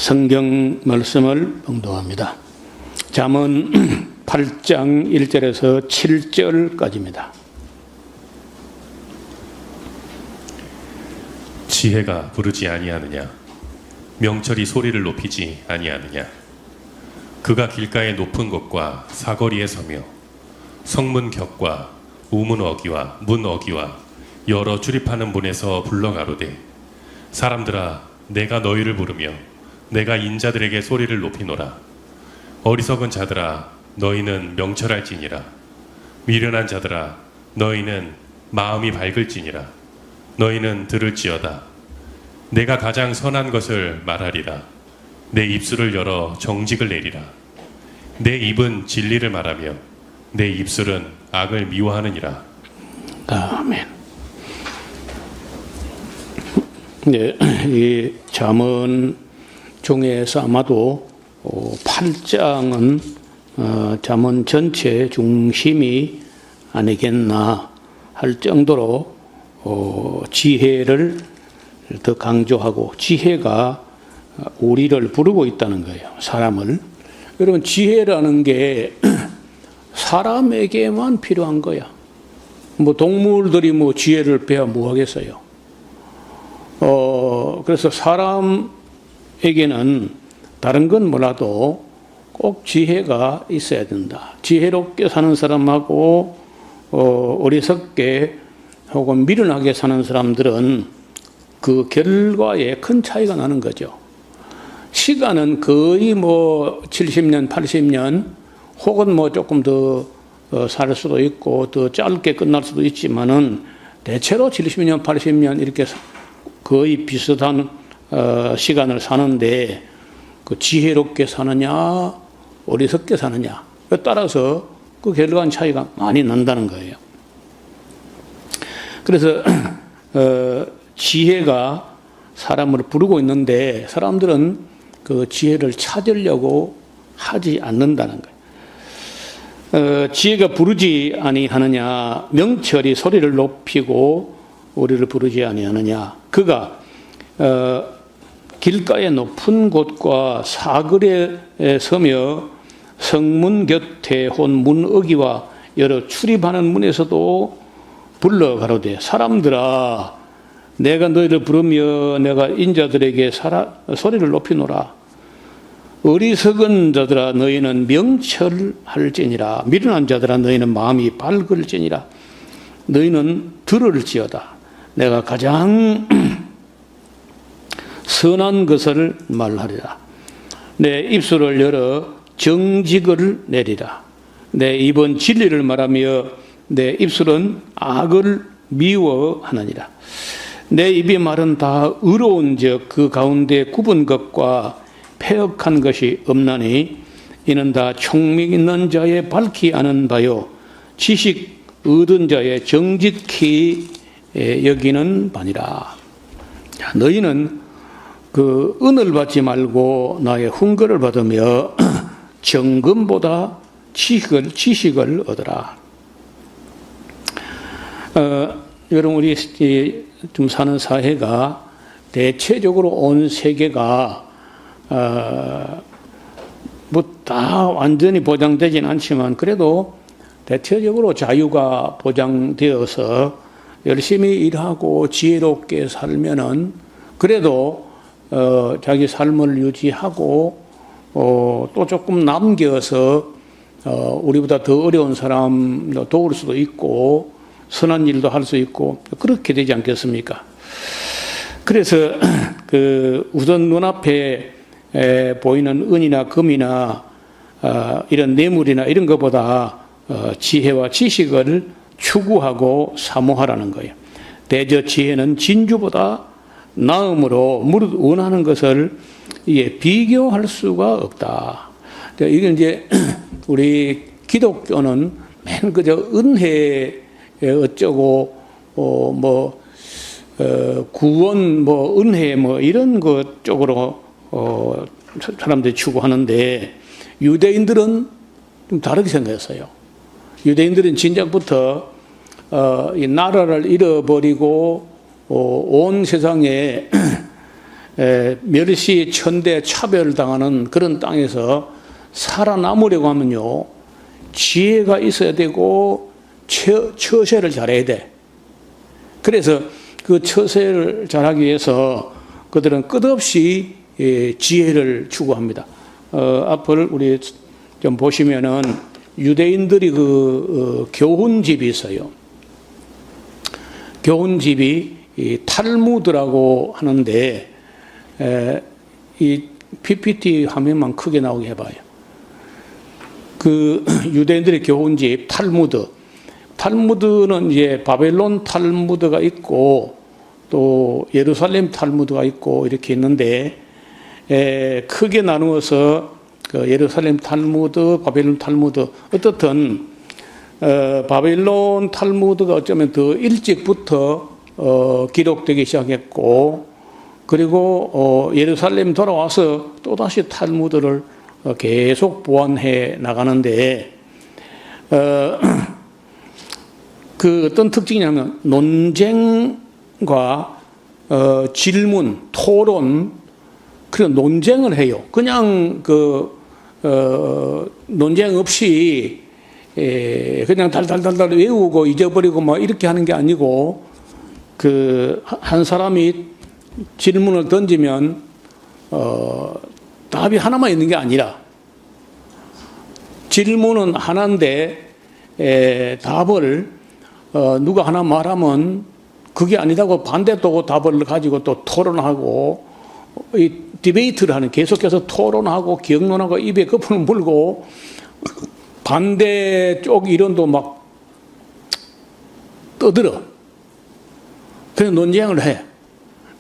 성경 말씀을 봉독합니다. 잠언 8장 1절에서 7절까지입니다. 지혜가 부르지 아니하느냐? 명철이 소리를 높이지 아니하느냐? 그가 길가의 높은 곳과 사거리에 서며 성문 격과 우문 어기와 문 어기와 여러 출입하는 문에서 불러가로되 사람들아 내가 너희를 부르며 내가 인자들에게 소리를 높이노라. 어리석은 자들아 너희는 명철할지니라. 미련한 자들아 너희는 마음이 밝을지니라. 너희는 들을지어다. 내가 가장 선한 것을 말하리라. 내 입술을 열어 정직을 내리라. 내 입은 진리를 말하며 내 입술은 악을 미워하느니라. 아멘. 네, 이 잠언 중에서 아마도 8장은 잠언 전체의 중심이 아니겠나 할 정도로 지혜를 더 강조하고 지혜가 우리를 부르고 있다는 거예요. 사람을. 여러분 지혜라는 게 사람에게만 필요한 거야. 뭐 동물들이 뭐 지혜를 배워 뭐 하겠어요. 그래서 사람에게는 다른 건 몰라도 꼭 지혜가 있어야 된다. 지혜롭게 사는 사람하고 어리석게 혹은 미련하게 사는 사람들은 그 결과에 큰 차이가 나는 거죠. 시간은 거의 뭐 70년, 80년 혹은 뭐 조금 더 살 수도 있고 더 짧게 끝날 수도 있지만은 대체로 70년, 80년 이렇게 거의 비슷한 시간을 사는데 그 지혜롭게 사느냐 어리석게 사느냐에 따라서 그 결과는 차이가 많이 난다는 거예요. 그래서 지혜가 사람을 부르고 있는데 사람들은 그 지혜를 찾으려고 하지 않는다는 거예요. 지혜가 부르지 아니하느냐? 명철이 소리를 높이고 우리를 부르지 아니하느냐? 그가 길가의 높은 곳과 사거리에 서며 성문 곁에 혼 문어기와 여러 출입하는 문에서도 불러 가로되 사람들아 내가 너희를 부르며 내가 인자들에게 소리를 높이노라. 어리석은 자들아 너희는 명철할지니라. 미련한 자들아 너희는 마음이 밝을지니라. 너희는 들을지어다. 내가 가장 선한 것을 말하리라. 내 입술을 열어 정직을 내리라. 내 입은 진리를 말하며 내 입술은 악을 미워하느니라. 내 입의 말은 다 의로운즉 그 가운데 굽은 것과 패역한 것이 없나니 이는 다 총명 있는 자의 밝히 아는 바요 지식 얻은 자의 정직히 여기는 바니라. 너희는 그 은을 받지 말고 나의 훈계를 받으며 정금보다 지식을 얻으라. 여러분 우리 좀 사는 사회가 대체적으로 온 세계가 뭐 다 완전히 보장되진 않지만 그래도 대체적으로 자유가 보장되어서 열심히 일하고 지혜롭게 살면은 그래도 자기 삶을 유지하고 또 조금 남겨서 우리보다 더 어려운 사람 도울 수도 있고 선한 일도 할 수 있고 그렇게 되지 않겠습니까? 그래서 그 우선 눈앞에 보이는 은이나 금이나 이런 뇌물이나 이런 것보다 지혜와 지식을 추구하고 사모하라는 거예요. 대저 지혜는 진주보다 나음으로 무릇 원하는 것을 비교할 수가 없다. 이게 이제 우리 기독교는 맨 그저 은혜 어쩌고 구원 뭐 은혜 뭐 이런 것 쪽으로 사람들이 추구하는데 유대인들은 좀 다르게 생각했어요. 유대인들은 진작부터 이 나라를 잃어버리고 온 세상에 멸시, 천대, 차별당하는 그런 땅에서 살아남으려고 하면요, 지혜가 있어야 되고 처세를 잘해야 돼. 그래서 그 처세를 잘하기 위해서 그들은 끝없이 지혜를 추구합니다. 앞을 우리 좀 보시면은 유대인들이 교훈집이 있어요. 교훈집이 이 탈무드라고 하는데, 이 PPT 화면만 크게 나오게 해봐요. 그 유대인들의 교훈집 탈무드. 탈무드는 이제 바벨론 탈무드가 있고 또 예루살렘 탈무드가 있고 이렇게 있는데, 크게 나누어서 그 예루살렘 탈무드, 바벨론 탈무드, 어떻든 바벨론 탈무드가 어쩌면 더 일찍부터 기록되기 시작했고, 그리고 예루살렘 돌아와서 또다시 탈무드를 계속 보완해 나가는데, 그 어떤 특징이냐면 논쟁과 질문, 토론, 그런 논쟁을 해요. 그냥 논쟁 없이 그냥 달달달달 외우고 잊어버리고 뭐 이렇게 하는 게 아니고, 한 사람이 질문을 던지면 답이 하나만 있는 게 아니라 질문은 하나인데 답을 누가 하나 말하면 그게 아니다고 반대또 답을 가지고 또 토론하고, 이 디베이트를 하는, 계속해서 토론하고 기억론하고 입에 거품을 물고 반대쪽 이론도 막 떠들어. 그래서 논쟁을 해.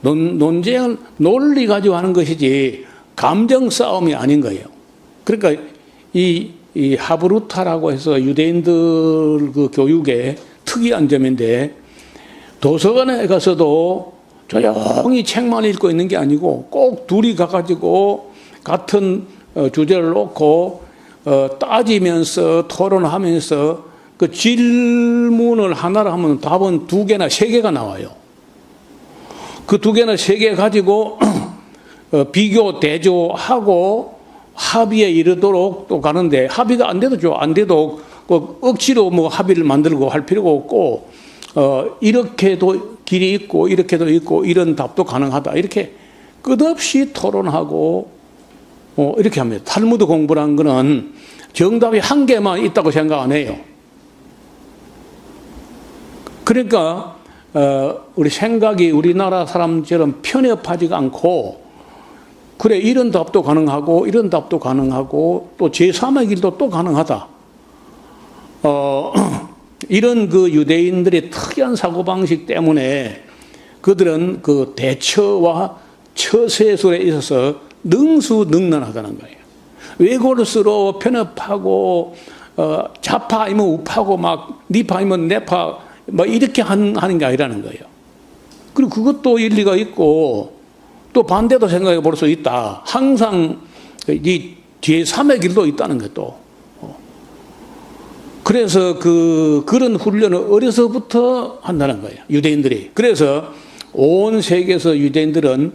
논쟁은 논리 가지고 하는 것이지 감정 싸움이 아닌 거예요. 그러니까 이 하브루타라고 해서 유대인들 그 교육의 특이한 점인데, 도서관에 가서도 조용히 책만 읽고 있는 게 아니고 꼭 둘이 가가지고 같은 주제를 놓고 따지면서 토론하면서 그 질문을 하나를 하면 답은 2개나 3개가 나와요. 그 2개나 3개 가지고 비교, 대조하고 합의에 이르도록 또 가는데, 합의가 안 돼도 안 돼도 억지로 뭐 합의를 만들고 할 필요가 없고, 이렇게도 길이 있고 이렇게도 있고 이런 답도 가능하다, 이렇게 끝없이 토론하고 이렇게 합니다. 탈무드 공부라는 거는 정답이 한 개만 있다고 생각 안 해요. 그러니까 우리 생각이 우리나라 사람처럼 편협하지가 않고, 그래 이런 답도 가능하고 이런 답도 가능하고 또 제3의 길도 또 가능하다. 이런 그 유대인들의 특이한 사고방식 때문에 그들은 그 대처와 처세술에 있어서 능수능란하다는 거예요. 외골수로 편협하고 좌파 아니면 우파고 막 니파 아니면 내파 막 이렇게 하는 게 아니라는 거예요. 그리고 그것도 일리가 있고 또 반대도 생각해 볼 수 있다. 항상 이 제3의 길도 있다는 것도. 그래서 그런 훈련을 어려서부터 한다는 거예요, 유대인들이. 그래서 온 세계에서 유대인들은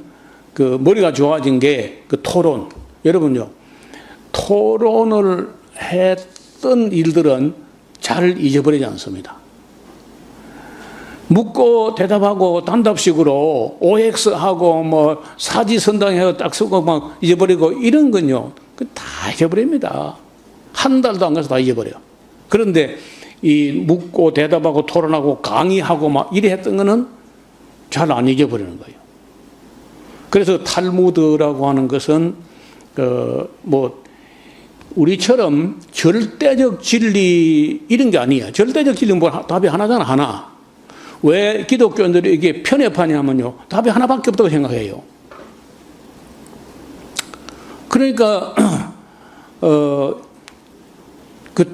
그 머리가 좋아진 게 그 토론. 여러분요, 토론을 했던 일들은 잘 잊어버리지 않습니다. 묻고 대답하고 단답식으로 OX하고 뭐 사지선당해서 딱 쓰고 막 잊어버리고 이런 건요, 다 잊어버립니다. 한 달도 안 가서 다 잊어버려요. 그런데 이 묻고 대답하고 토론하고 강의하고 막 이래 했던 거는 잘 안 잊어버리는 거예요. 그래서 탈무드라고 하는 것은 뭐 우리처럼 절대적 진리 이런 게 아니에요. 절대적 진리는 뭐 답이 하나잖아, 하나. 왜 기독교인들이 이게 편협하냐면요, 답이 하나밖에 없다고 생각해요. 그러니까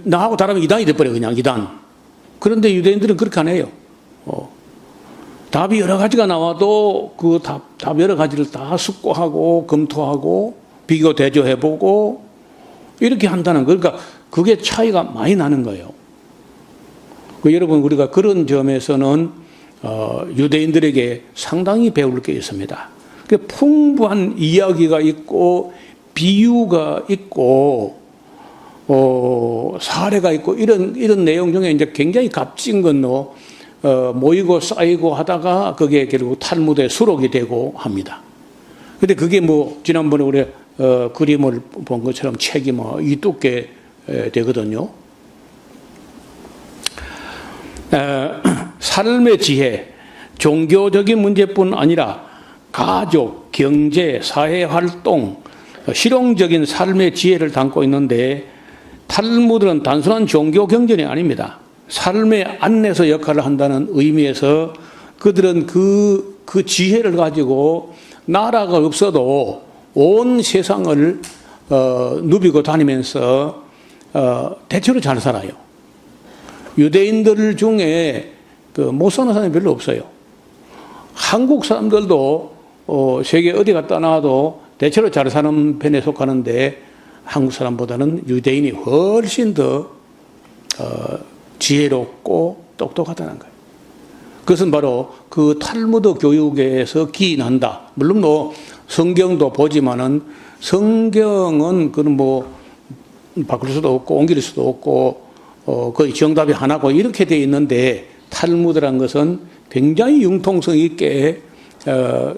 나하고 다르면 이단이 돼버려, 그냥 이단. 그런데 유대인들은 그렇게 안 해요. 답이 여러 가지가 나와도 그 답 여러 가지를 다 숙고하고 검토하고 비교 대조해보고 이렇게 한다는 거. 그러니까 그게 차이가 많이 나는 거예요. 여러분, 우리가 그런 점에서는 유대인들에게 상당히 배울 게 있습니다. 그 풍부한 이야기가 있고 비유가 있고 사례가 있고 이런 내용 중에 이제 굉장히 값진 건로 모이고 쌓이고 하다가 그게 결국 탈무드의 수록이 되고 합니다. 근데 그게 뭐 지난번에 우리 그림을 본 것처럼 책이 뭐 이 두께 되거든요. 삶의 지혜, 종교적인 문제뿐 아니라 가족, 경제, 사회활동, 실용적인 삶의 지혜를 담고 있는데 탈무드는 단순한 종교 경전이 아닙니다. 삶의 안내서 역할을 한다는 의미에서 그들은 그 지혜를 가지고 나라가 없어도 온 세상을 누비고 다니면서 대체로 잘 살아요. 유대인들 중에 못 사는 사람이 별로 없어요. 한국 사람들도 세계 어디 갔다 나와도 대체로 잘 사는 편에 속하는데 한국 사람보다는 유대인이 훨씬 더 지혜롭고 똑똑하다는 거예요. 그것은 바로 그 탈무드 교육에서 기인한다. 물론 뭐 성경도 보지만은 성경은 그건 뭐 바꿀 수도 없고 옮길 수도 없고 거의 정답이 하나고 이렇게 돼 있는데 탈무드란 것은 굉장히 융통성 있게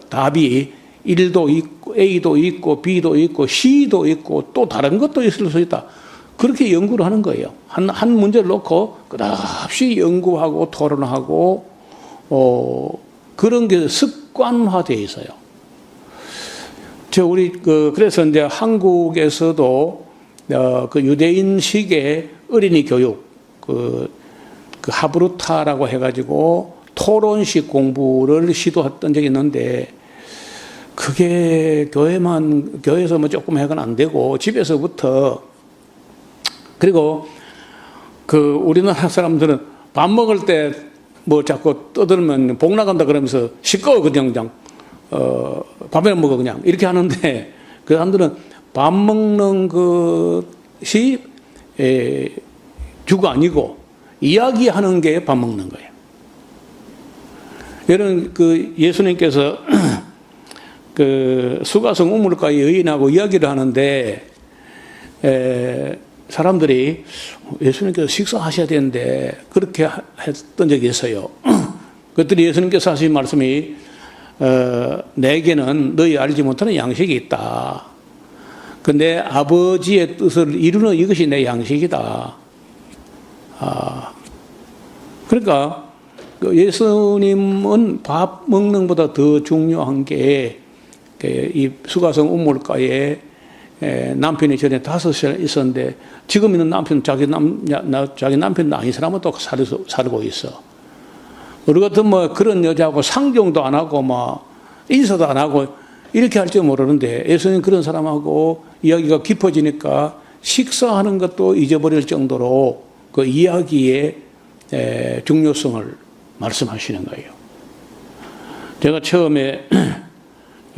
답이 1도 있고 A도 있고 B도 있고 C도 있고 또 다른 것도 있을 수 있다. 그렇게 연구를 하는 거예요. 한 문제를 놓고 끝없이 연구하고 토론하고 그런 게 습관화되어 있어요. 우리 그래서 이제 한국에서도 그 유대인식의 어린이 교육 그 하브루타라고 해가지고 토론식 공부를 시도했던 적이 있는데 그게 교회에서 뭐 조금 해가 안 되고 집에서부터 그리고 우리나라 사람들은 밥 먹을 때 뭐 자꾸 떠들면 복 나간다 그러면서 시끄러워 그냥 밥에 먹어 그냥 이렇게 하는데 그 사람들은 밥 먹는 것이 주가 아니고 이야기하는 게 밥 먹는 거예요. 여러분 예수님께서 수가성 우물가에 여인하고 이야기를 하는데 사람들이 예수님께서 식사하셔야 되는데 그렇게 했던 적이 있어요. 그랬더니 예수님께서 하신 말씀이 내게는 너희 알지 못하는 양식이 있다. 근데 아버지의 뜻을 이루는 이것이 내 양식이다. 그러니까 예수님은 밥 먹는 것보다 더 중요한 게 이 수가성 우물가에 남편이 전에 5살 있었는데 지금 있는 남편 자기 남편도 아닌 사람은 또 살고 있어. 우리 같은 뭐 그런 여자하고 상종도 안 하고 막 인사도 안 하고 이렇게 할 줄 모르는데 예수님 그런 사람하고 이야기가 깊어지니까 식사하는 것도 잊어버릴 정도로 그 이야기의 중요성을 말씀하시는 거예요. 제가 처음에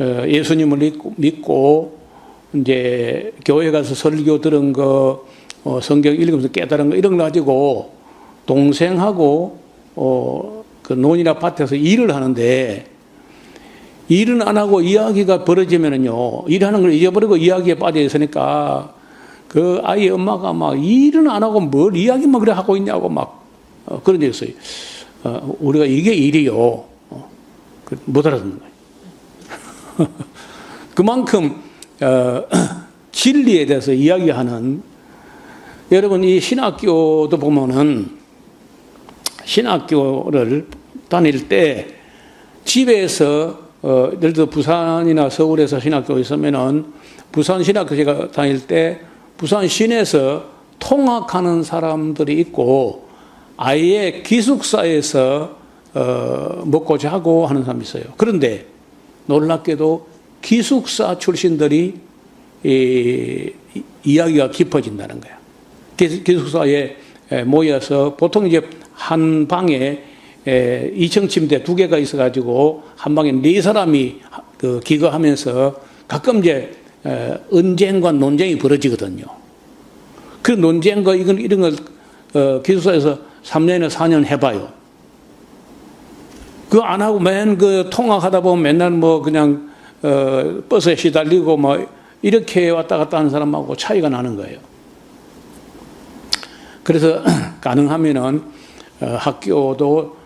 예수님을 믿고 이제 교회 가서 설교 들은 거 성경 읽으면서 깨달은 거 이런 거 가지고 동생하고 그 논이나 밭에서 일을 하는데 일은 안 하고 이야기가 벌어지면은요 일하는 걸 잊어버리고 이야기에 빠져 있으니까 그 아이 엄마가 막 일은 안 하고 뭘 이야기만 그래 하고 있냐고 막 그런 적이 있어요. 우리가 이게 일이요. 못 알아듣는 거예요. 그만큼 진리에 대해서 이야기하는 여러분 이 신학교도 보면은 신학교를 다닐 때 집에서 예를 들어 부산이나 서울에서 신학교 있으면은 부산 신학교 제가 다닐 때 부산 시내에서 통학하는 사람들이 있고 아예 기숙사에서 먹고 자고 하는 사람이 있어요. 그런데 놀랍게도 기숙사 출신들이 이야기가 깊어진다는 거야. 기숙사에 모여서 보통 이제 한 방에 2층 침대 2개가 있어가지고 한 방에 4사람이 기거하면서 가끔 이제 언쟁과 논쟁이 벌어지거든요. 그 논쟁과 이런 걸 기숙사에서 3년이나 4년 해봐요. 그거 안 하고 맨 통학하다 보면 맨날 뭐 그냥 버스에 시달리고 뭐 이렇게 왔다 갔다 하는 사람하고 차이가 나는 거예요. 그래서 가능하면은 학교도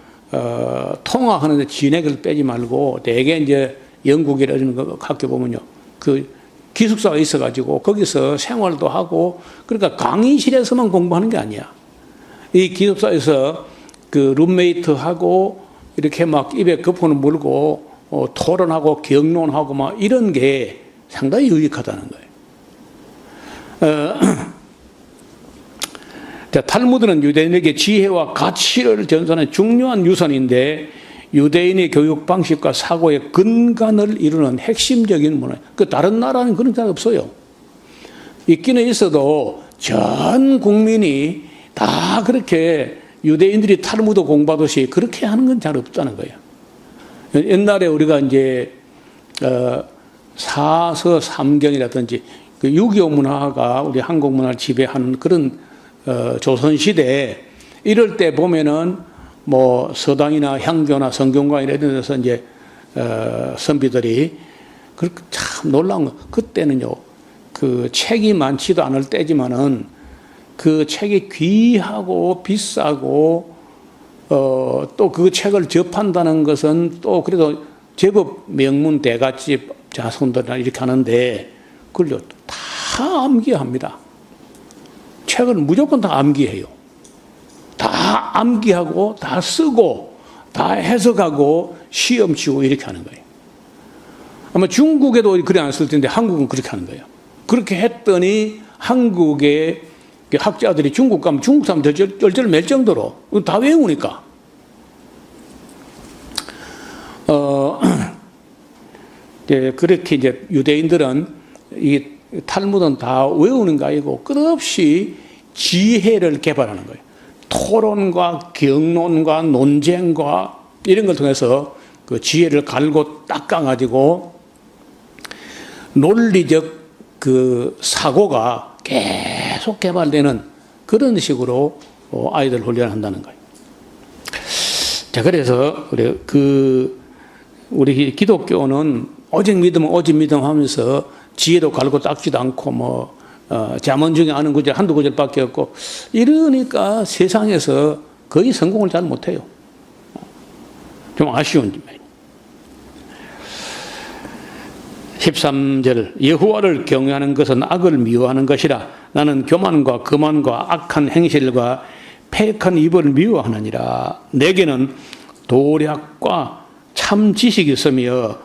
통학하는데 진액을 빼지 말고 대개 이제 영국이나 이런 거 학교 보면요, 그 기숙사가 있어가지고 거기서 생활도 하고, 그러니까 강의실에서만 공부하는 게 아니야. 이 기숙사에서 그 룸메이트하고 이렇게 막 입에 거품을 물고 토론하고 경론하고 막 이런 게 상당히 유익하다는 거예요. 자, 탈무드는 유대인에게 지혜와 가치를 전수하는 중요한 유산인데 유대인의 교육 방식과 사고의 근간을 이루는 핵심적인 문화. 그 다른 나라는 그런 게 없어요. 있기는 있어도 전 국민이 다 그렇게 유대인들이 탈무드 공부하듯이 그렇게 하는 건 잘 없다는 거예요. 옛날에 우리가 이제 사서 삼경이라든지 그 6.25 문화가 우리 한국 문화를 지배하는 그런 조선시대, 이럴 때 보면은 뭐 서당이나 향교나 성경관 이런 데서 이제 선비들이 그렇게 참 놀라운 거, 그때는요 그 책이 많지도 않을 때지만은 그 책이 귀하고 비싸고 또 그 책을 접한다는 것은 또 그래도 제법 명문 대갓집 자손들이나 이렇게 하는데 그걸 다 암기합니다. 책을 무조건 다 암기해요. 다 암기하고 다 쓰고 다 해석하고 시험 치고 이렇게 하는 거예요. 아마 중국에도 그래 안 쓸 텐데 한국은 그렇게 하는 거예요. 그렇게 했더니 한국의 학자들이 중국 가면 중국 사람 쩔쩔맬 정도로 다 외우니까. 그렇게 이제 유대인들은 이 탈무드는 다 외우는 거 아니고 끝없이 지혜를 개발하는 거예요. 토론과 경론과 논쟁과 이런 걸 통해서 그 지혜를 갈고 닦아가지고 논리적 그 사고가 계속 개발되는 그런 식으로 아이들 훈련한다는 거예요. 자, 그래서 우리 기독교는 오직 믿음 하면서 지혜도 갈고 닦지도 않고 뭐 잠언 중에 아는 구절 한두 구절밖에 없고 이러니까 세상에서 거의 성공을 잘 못해요. 좀 아쉬운 점이에요. 13절 여호와를 경외하는 것은 악을 미워하는 것이라 나는 교만과 거만과 악한 행실과 패역한 입을 미워하느니라. 내게는 도략과 참 지식이 있으며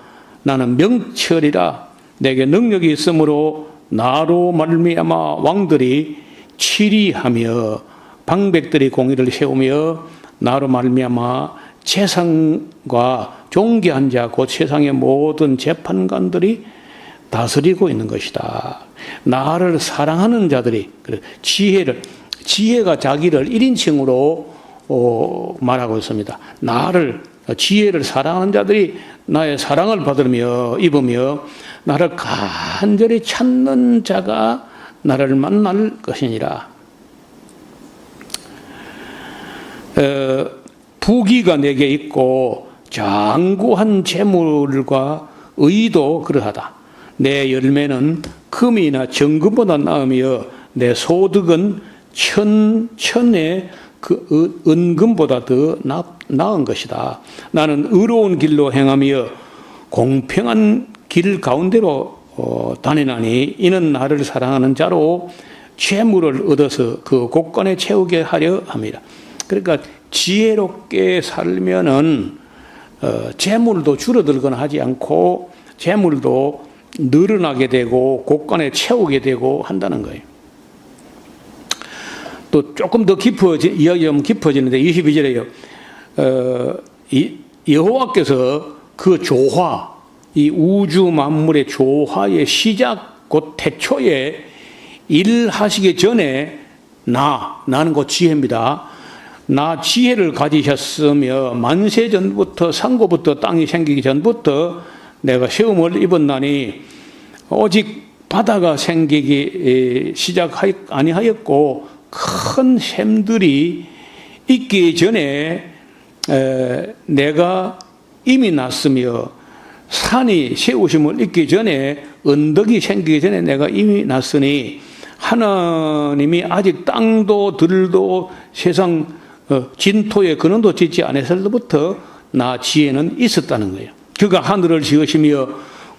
나는 명철이라. 내게 능력이 있으므로 나로 말미암아 왕들이 치리하며 방백들이 공의를 세우며 나로 말미암아 재상과 존귀한 자 곧 세상의 모든 재판관들이 다스리고 있는 것이다. 나를 사랑하는 자들이 지혜가 자기를 1인칭으로 말하고 있습니다. 지혜를 사랑하는 자들이 나의 사랑을 입으며 나를 간절히 찾는 자가 나를 만날 것이니라. 부귀가 내게 있고 장구한 재물과 의도 그러하다. 내 열매는 금이나 정금보다 나으며 내 소득은 천의 그 은금보다 더 나은 것이다. 나는 의로운 길로 행하며 공평한 길 가운데로 다니나니 이는 나를 사랑하는 자로 재물을 얻어서 그 곳간에 채우게 하려 함이라. 그러니까 지혜롭게 살면은 재물도 줄어들거나 하지 않고 재물도 늘어나게 되고 곳간에 채우게 되고 한다는 거예요. 또 조금 더 이야기 좀 깊어지는데 22절에요. 여호와께서 그 조화, 이 우주 만물의 조화의 시작 곧 태초에 일하시기 전에 나는 곧 지혜입니다. 나 지혜를 가지셨으며 만세 전부터 상고부터 땅이 생기기 전부터 내가 시험을 입었나니 오직 바다가 생기기 아니하였고 큰 샘들이 있기 전에 내가 이미 났으며 산이 세우심을 있기 전에, 언덕이 생기기 전에 내가 이미 났으니 하나님이 아직 땅도 들도 세상 진토에 근원도 짓지 않았을 때부터 나 지혜는 있었다는 거예요. 그가 하늘을 지으시며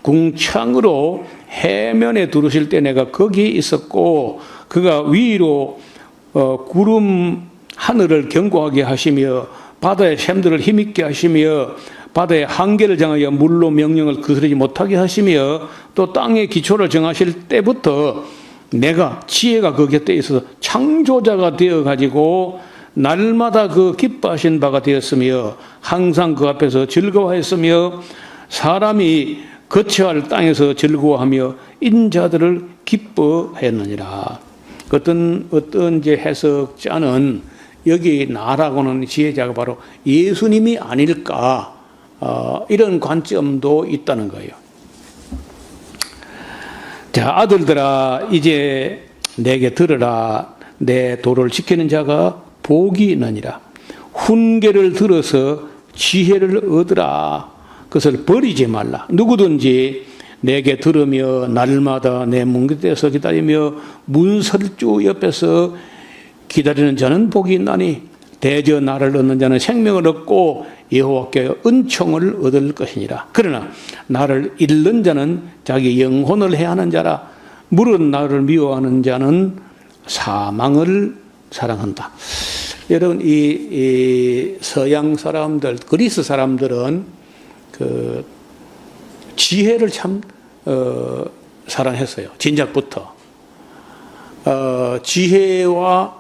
궁창으로 해면에 두르실 때 내가 거기에 있었고, 그가 위로 구름 하늘을 견고하게 하시며 바다의 샘들을 힘있게 하시며 바다의 한계를 정하여 물로 명령을 거스르지 못하게 하시며 또 땅의 기초를 정하실 때부터 내가 지혜가 그 곁에 있어서 창조자가 되어가지고 날마다 그 기뻐하신 바가 되었으며 항상 그 앞에서 즐거워했으며 사람이 거처할 땅에서 즐거워하며 인자들을 기뻐했느니라. 어떤 이제 해석자는 여기 나라고는 지혜자가 바로 예수님이 아닐까, 이런 관점도 있다는 거예요. 자, 아들들아 이제 내게 들으라. 내 도를 지키는 자가 복이 있느니라. 훈계를 들어서 지혜를 얻으라. 그것을 버리지 말라. 누구든지 내게 들으며 날마다 내 문 곁에서 기다리며 문설주 옆에서 기다리는 자는 복이 있나니 대저 나를 얻는 자는 생명을 얻고 여호와께 은총을 얻을 것이니라. 그러나 나를 잃는 자는 자기 영혼을 해하는 자라. 물은 나를 미워하는 자는 사망을 사랑한다. 여러분, 이 서양 사람들, 그리스 사람들은 그 지혜를 참 사랑했어요. 진작부터 지혜와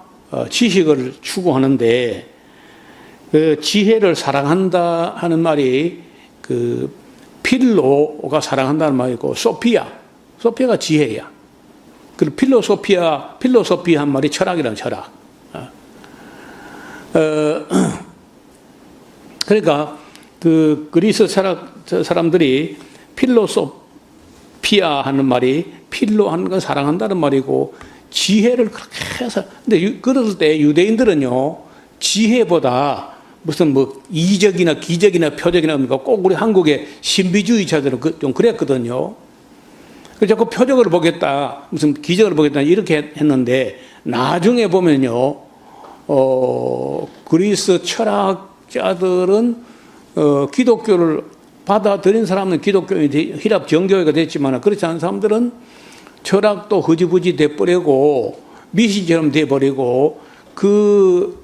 지식을 추구하는데, 그 지혜를 사랑한다 하는 말이 그 필로가 사랑한다는 말이고, 소피아가 지혜야. 그리고 필로소피아 한 말이 철학이라는 철학. 그러니까 그 그리스 사람들이 필로소피아 하는 말이 필로 하는 건 사랑한다는 말이고, 지혜를 그렇게 해서, 근데 그럴 때 유대인들은요, 지혜보다 무슨 뭐 이적이나 기적이나 표적이나 꼭 우리 한국의 신비주의자들은 좀 그랬거든요. 그래서 자꾸 표적을 보겠다, 무슨 기적을 보겠다, 이렇게 했는데, 나중에 보면요, 그리스 철학자들은 기독교를 받아들인 사람은 기독교인이 히랍 정교회가 됐지만, 그렇지 않은 사람들은 철학도 흐지부지 돼버리고 미신처럼 돼버리고, 그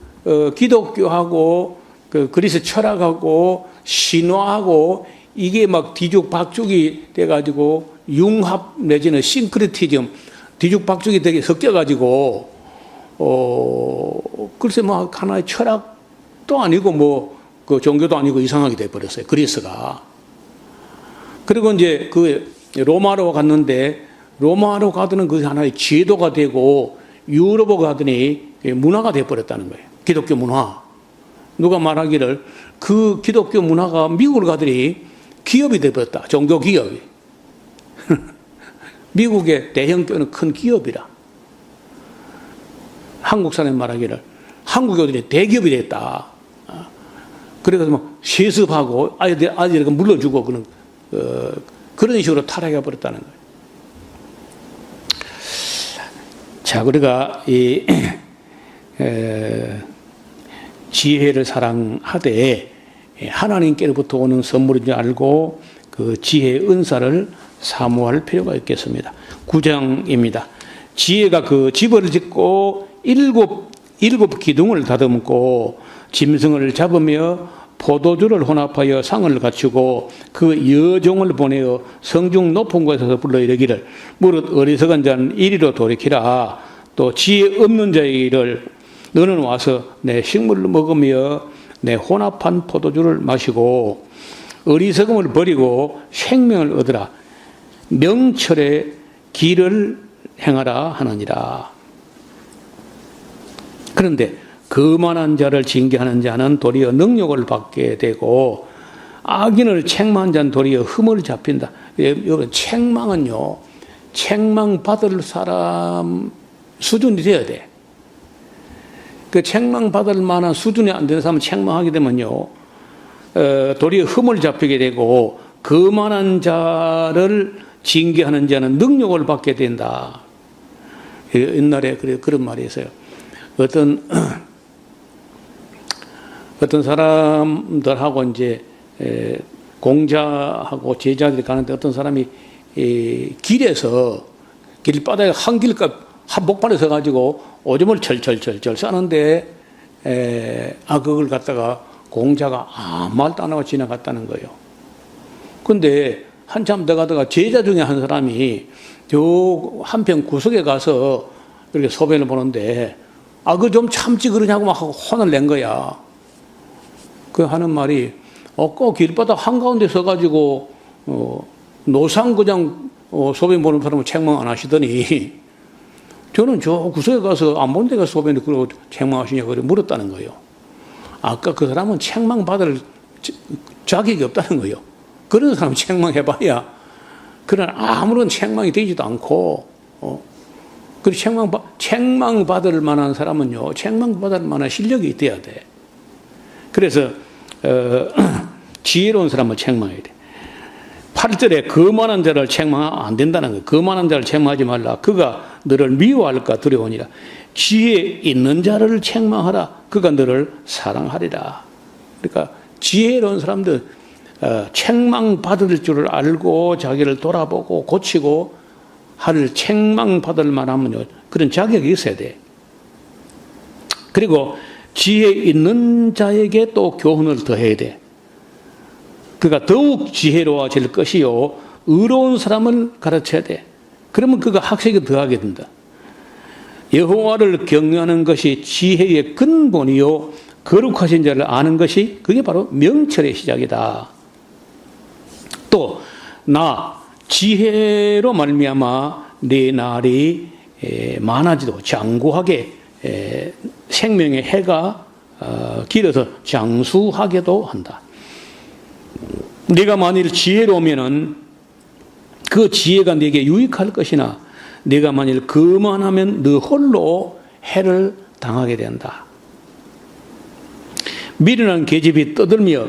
기독교하고 그 그리스 철학하고 신화하고 이게 막 뒤죽박죽이 돼가지고 융합 내지는 싱크리티즘, 뒤죽박죽이 되게 섞여가지고 글쎄 뭐 하나의 철학도 아니고 뭐 그 종교도 아니고 이상하게 돼버렸어요, 그리스가. 그리고 이제 그 로마로 갔는데, 로마로 가더니 그 하나의 제도가 되고, 유럽으로 가더니 문화가 돼버렸다는 거예요. 기독교 문화. 누가 말하기를 그 기독교 문화가 미국을 가더니 기업이 돼버렸다. 종교 기업이. 미국의 대형교는 큰 기업이라. 한국 사람이 말하기를 한국 교들이 대기업이 됐다. 그래서 뭐 세습하고 아이들에게 물러주고 그런 식으로 타락해 버렸다는 거예요. 자, 우리가 이 지혜를 사랑하되 하나님께로부터 오는 선물인 줄 알고 그 지혜의 은사를 사모할 필요가 있겠습니다. 9장입니다. 지혜가 그 집을 짓고 일곱 기둥을 다듬고 짐승을 잡으며 포도주를 혼합하여 상을 갖추고 그 여종을 보내어 성중 높은 곳에서 불러 이르기를 무릇 어리석은 자는 이리로 돌이키라. 또 지혜 없는 자에게를 너는 와서 내 식물을 먹으며 내 혼합한 포도주를 마시고 어리석음을 버리고 생명을 얻으라. 명철의 길을 행하라 하느니라. 그런데 거만한 자를 징계하는 자는 도리어 능력을 받게 되고 악인을 책망한 자는 도리어 흠을 잡힌다. 여러분, 책망은요, 책망받을 사람 수준이 되어야 돼. 그 책망받을 만한 수준이 안 되는 사람은 책망하게 되면요, 도리어 흠을 잡히게 되고 거만한 자를 징계하는 자는 능력을 받게 된다. 옛날에 그런 말이 있어요. 어떤 사람들하고 이제 공자하고 제자들이 가는데 어떤 사람이 길에서 길바닥에 한 목발에 서가지고 오줌을 철철철철 싸는데 그걸 갖다가 공자가 아무 말도 안 하고 지나갔다는 거예요. 근데 한참 더 가다가 제자 중에 한 사람이 저 한편 구석에 가서 이렇게 소변을 보는데 그 좀 참지 그러냐고 막 하고 혼을 낸 거야. 그 하는 말이 꼭 길바닥 한가운데 서가지고 노상 그냥 소변 보는 사람은 책망 안 하시더니 저는 저 구석에 가서 안 본 데가 소변을 그러고 책망하시냐고 물었다는 거예요. 아까 그 사람은 책망받을 자격이 없다는 거예요. 그런 사람 책망해봐야 그런 아무런 책망이 되지도 않고 그리고 책망받을 만한 사람은요, 책망받을 만한 실력이 돼야 돼. 그래서 지혜로운 사람을 책망해야 돼. 8절에 거만한 자를 책망하면 안 된다는 거예요. 거만한 자를 책망하지 말라. 그가 너를 미워할까 두려우니라. 지혜 있는 자를 책망하라. 그가 너를 사랑하리라. 그러니까 지혜로운 사람들 책망받을 줄을 알고 자기를 돌아보고 고치고 할 책망받을 만하면요, 그런 자격이 있어야 돼. 그리고 지혜 있는 자에게 또 교훈을 더해야 돼. 그가 더욱 지혜로워질 것이요 의로운 사람을 가르쳐야 돼. 그러면 그가 학식이 더하게 된다. 여호와를 경외하는 것이 지혜의 근본이요 거룩하신 자를 아는 것이 그게 바로 명철의 시작이다. 또 나 지혜로 말미암아 네 날이 많아지도 장구하게 생명의 해가 길어서 장수하게도 한다. 네가 만일 지혜로우면은 그 지혜가 네게 유익할 것이나 네가 만일 거만하면 너 홀로 해를 당하게 된다. 미련한 계집이 떠들며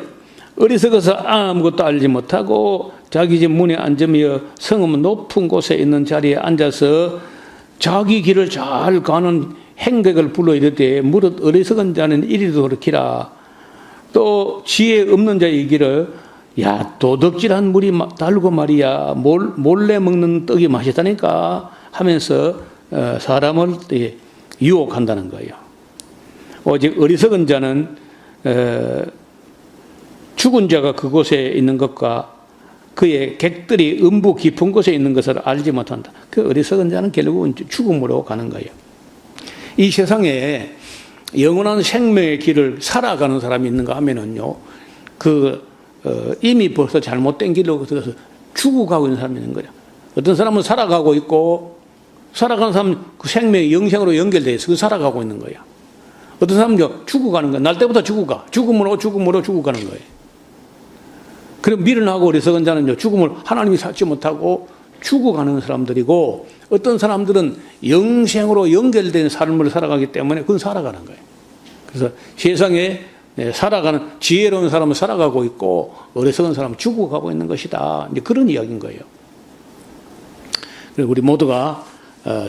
어리석어서 아무것도 알지 못하고 자기 집 문에 앉으며 성읍 높은 곳에 있는 자리에 앉아서 자기 길을 잘 가는 행객을 불러 이르되 무릇 어리석은 자는 이리도 그렇기라. 또 지혜 없는 자의 길을 야 도덕질한 물이 달고 말이야 몰래 먹는 떡이 맛있다니까 하면서 사람을 유혹한다는 거예요. 오직 어리석은 자는 죽은 자가 그곳에 있는 것과 그의 객들이 음부 깊은 곳에 있는 것을 알지 못한다. 그 어리석은 자는 결국은 죽음으로 가는 거예요. 이 세상에 영원한 생명의 길을 살아가는 사람이 있는가 하면은요, 이미 벌써 잘못된 길로 들어서 죽어가고 있는 사람이 있는 거예요. 어떤 사람은 살아가고 있고, 살아가는 사람은 그 생명이 영생으로 연결되어 있어. 그 살아가고 있는 거야. 어떤 사람은요, 죽어가는 거야. 날 때부터 죽어가. 죽음으로 죽어가는 거예요. 그럼 미련하고 어리석은 자는요, 죽음을 하나님이 살지 못하고 죽어가는 사람들이고, 어떤 사람들은 영생으로 연결된 삶을 살아가기 때문에 그건 살아가는 거예요. 그래서 세상에 살아가는 지혜로운 사람은 살아가고 있고 어리석은 사람은 죽어가고 있는 것이다. 이제 그런 이야기인 거예요. 그리고 우리 모두가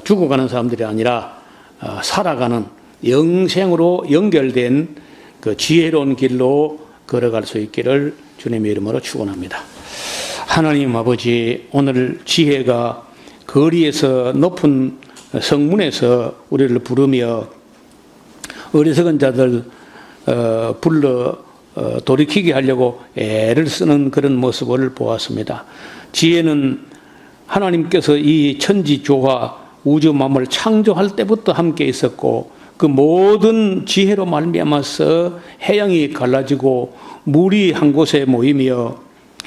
죽어가는 사람들이 아니라 살아가는 영생으로 연결된 그 지혜로운 길로 걸어갈 수 있기를 주님의 이름으로 축원합니다. 하나님 아버지, 오늘 지혜가 거리에서 높은 성문에서 우리를 부르며 어리석은 자들 불러 돌이키게 하려고 애를 쓰는 그런 모습을 보았습니다. 지혜는 하나님께서 이 천지조화 우주 만물을 창조할 때부터 함께 있었고, 그 모든 지혜로 말미암아서 해양이 갈라지고 물이 한 곳에 모이며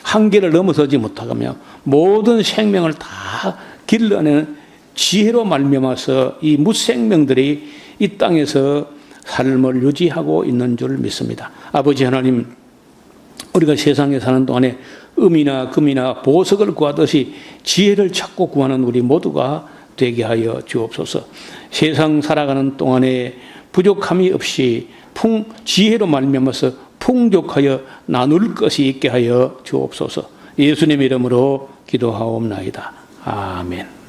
한계를 넘어서지 못하며 모든 생명을 다 길러내는 지혜로 말미암아서 이 무생명들이 이 땅에서 삶을 유지하고 있는 줄 믿습니다. 아버지 하나님, 우리가 세상에 사는 동안에 음이나 금이나 보석을 구하듯이 지혜를 찾고 구하는 우리 모두가 되게 하여 주옵소서. 세상 살아가는 동안에 부족함이 없이 지혜로 말미암아서 풍족하여 나눌 것이 있게 하여 주옵소서. 예수님 이름으로 기도하옵나이다. 아멘.